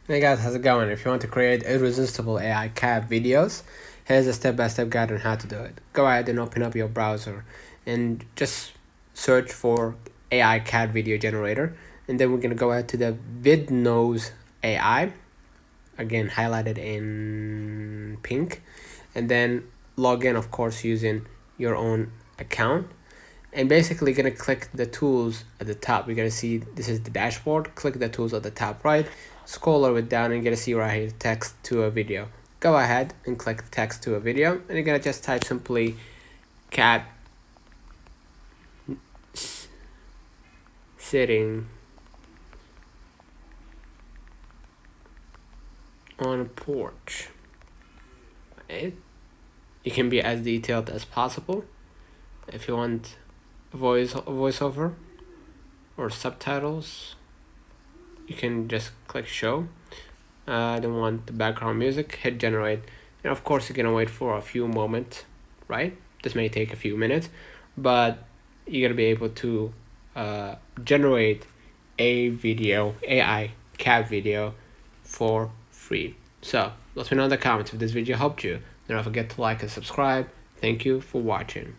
Hey guys, how's it going? If you want to create irresistible AI cat videos, here's a step-by-step guide on how to do it. Go ahead and open up your browser and just search for AI cat video generator, and then we're gonna go ahead to the vidnose AI, again highlighted in pink, and then log in, of course, using your own account. And basically gonna click the tools at the top. You're gonna see this is the dashboard. Click the tools at the top right, scroll a bit down, and you're gonna see right here text to a video. Go ahead and click text to a video, and you're gonna just type simply cat sitting on a porch. Right? You can be as detailed as possible. If you want voiceover or subtitles, you can just click show. I don't want the background music, hit generate, and of course you're gonna wait for a few moments, right? This may take a few minutes, but you're gonna be able to generate a video, AI cat video, for free. So let me know in the comments if this video helped you. Don't forget to like and subscribe. Thank you for watching.